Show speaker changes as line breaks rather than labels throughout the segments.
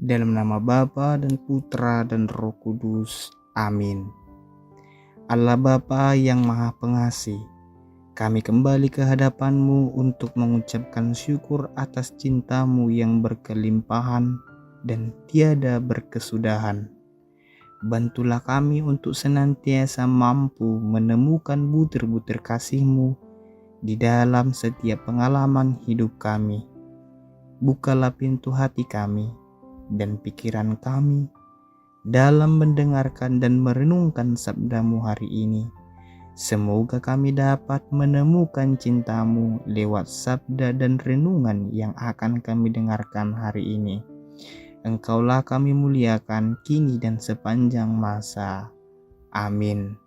Dalam nama Bapa dan Putra dan Roh Kudus. Amin. Allah Bapa yang Maha Pengasih, kami kembali ke hadapan-Mu untuk mengucapkan syukur atas cinta-Mu yang berkelimpahan dan tiada berkesudahan. Bantulah kami untuk senantiasa mampu menemukan butir-butir kasih-Mu di dalam setiap pengalaman hidup kami. Bukalah pintu hati kami dan pikiran kami dalam mendengarkan dan merenungkan sabda-Mu hari ini. Semoga kami dapat menemukan cinta-Mu lewat sabda dan renungan yang akan kami dengarkan hari ini. Engkaulah kami muliakan kini dan sepanjang masa. Amin.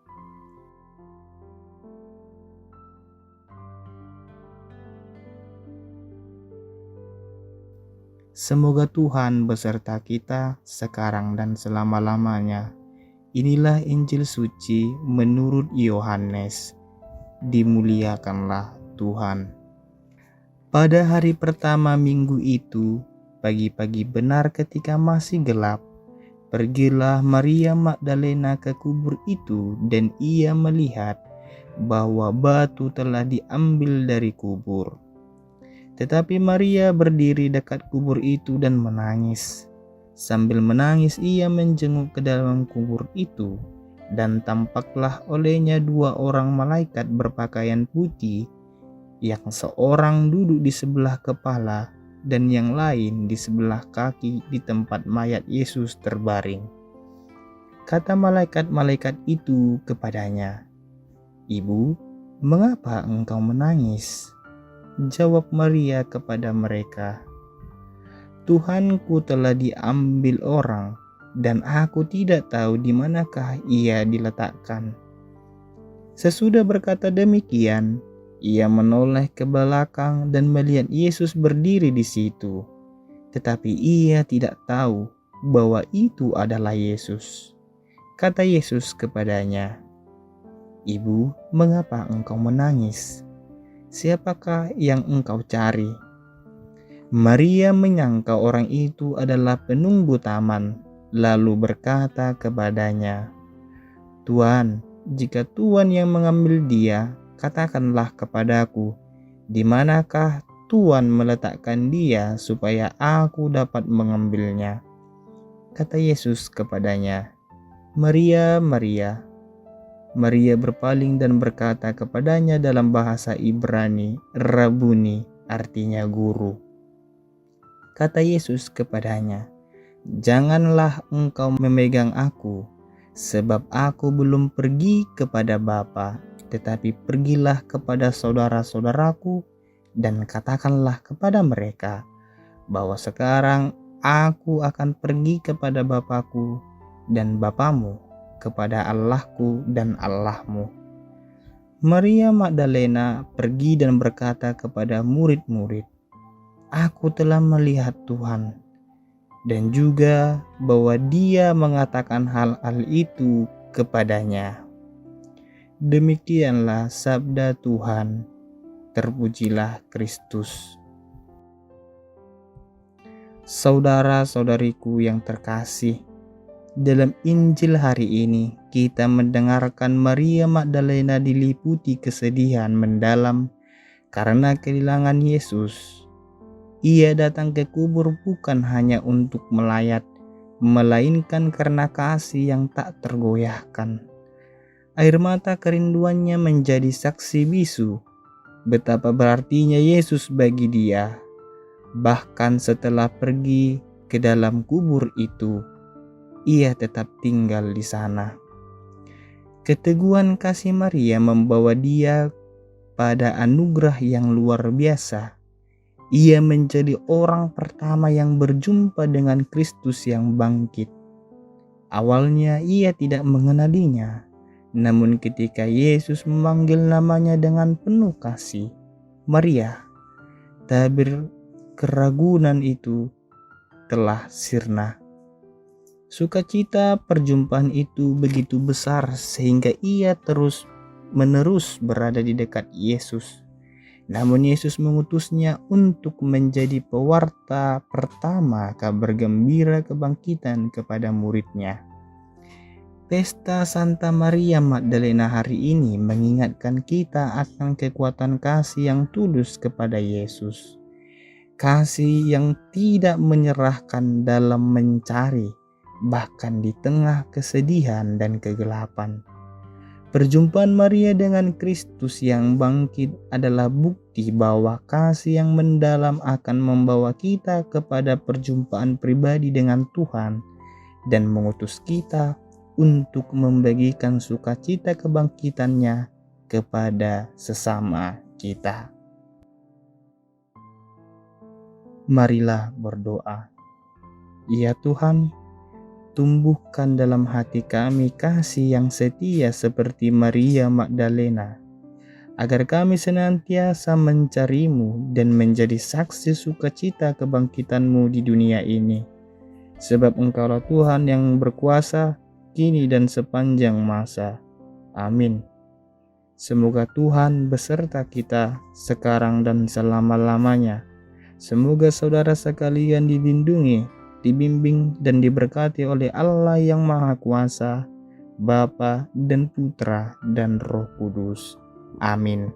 Semoga Tuhan beserta kita sekarang dan selama-lamanya. Inilah Injil suci menurut Yohanes. Dimuliakanlah Tuhan. Pada hari pertama minggu itu, pagi-pagi benar ketika masih gelap, pergilah Maria Magdalena ke kubur itu dan ia melihat bahwa batu telah diambil dari kubur. Tetapi Maria berdiri dekat kubur itu dan menangis. Sambil menangis ia menjenguk ke dalam kubur itu, dan tampaklah olehnya dua orang malaikat berpakaian putih, yang seorang duduk di sebelah kepala dan yang lain di sebelah kaki di tempat mayat Yesus terbaring. Kata malaikat-malaikat itu kepadanya, "Ibu, mengapa engkau menangis?" Jawab Maria kepada mereka, "Tuhanku telah diambil orang, dan aku tidak tahu di manakah ia diletakkan." Sesudah berkata demikian, ia menoleh ke belakang dan melihat Yesus berdiri di situ. Tetapi ia tidak tahu bahwa itu adalah Yesus. Kata Yesus kepadanya, "Ibu, mengapa engkau menangis? Siapakah yang engkau cari?" Maria menyangka orang itu adalah penunggu taman, lalu berkata kepadanya, "Tuan, jika Tuan yang mengambil dia, katakanlah kepadaku, di manakah Tuan meletakkan dia supaya aku dapat mengambilnya." Kata Yesus kepadanya, "Maria, Maria." Maria berpaling dan berkata kepadanya dalam bahasa Ibrani, "Rabuni," artinya guru. Kata Yesus kepadanya, "Janganlah engkau memegang aku, sebab aku belum pergi kepada Bapa, tetapi pergilah kepada saudara-saudaraku dan katakanlah kepada mereka bahwa sekarang aku akan pergi kepada Bapakku dan Bapamu, kepada Allahku dan Allahmu." Maria Magdalena pergi dan berkata kepada murid-murid, "Aku telah melihat Tuhan," dan juga bahwa Dia mengatakan hal-hal itu kepadanya. Demikianlah sabda Tuhan. Terpujilah Kristus. Saudara-saudariku yang terkasih, dalam Injil hari ini kita mendengarkan Maria Magdalena diliputi kesedihan mendalam karena kehilangan Yesus. Ia datang ke kubur bukan hanya untuk melayat, melainkan karena kasih yang tak tergoyahkan. Air mata kerinduannya menjadi saksi bisu betapa berartinya Yesus bagi dia. Bahkan setelah pergi ke dalam kubur itu, ia tetap tinggal di sana. Keteguhan kasih Maria membawa dia pada anugerah yang luar biasa. Ia menjadi orang pertama yang berjumpa dengan Kristus yang bangkit. Awalnya ia tidak mengenalinya, namun ketika Yesus memanggil namanya dengan penuh kasih, "Maria," tabir keraguan itu telah sirna. Sukacita perjumpaan itu begitu besar sehingga ia terus-menerus berada di dekat Yesus. Namun Yesus mengutusnya untuk menjadi pewarta pertama kabar gembira kebangkitan kepada muridnya. Pesta Santa Maria Magdalena hari ini mengingatkan kita akan kekuatan kasih yang tulus kepada Yesus. Kasih yang tidak menyerahkan dalam mencari, bahkan di tengah kesedihan dan kegelapan. Perjumpaan Maria dengan Kristus yang bangkit adalah bukti bahwa kasih yang mendalam akan membawa kita kepada perjumpaan pribadi dengan Tuhan dan mengutus kita untuk membagikan sukacita kebangkitannya kepada sesama kita. Marilah berdoa. Ya Tuhan, tumbuhkan dalam hati kami kasih yang setia seperti Maria Magdalena, agar kami senantiasa mencari-Mu dan menjadi saksi sukacita kebangkitan-Mu di dunia ini. Sebab Engkaulah Tuhan yang berkuasa, kini dan sepanjang masa. Amin. Semoga Tuhan beserta kita sekarang dan selama-lamanya. Semoga saudara sekalian dilindungi, dibimbing dan diberkati oleh Allah yang Maha Kuasa, Bapa dan Putra dan Roh Kudus. Amin.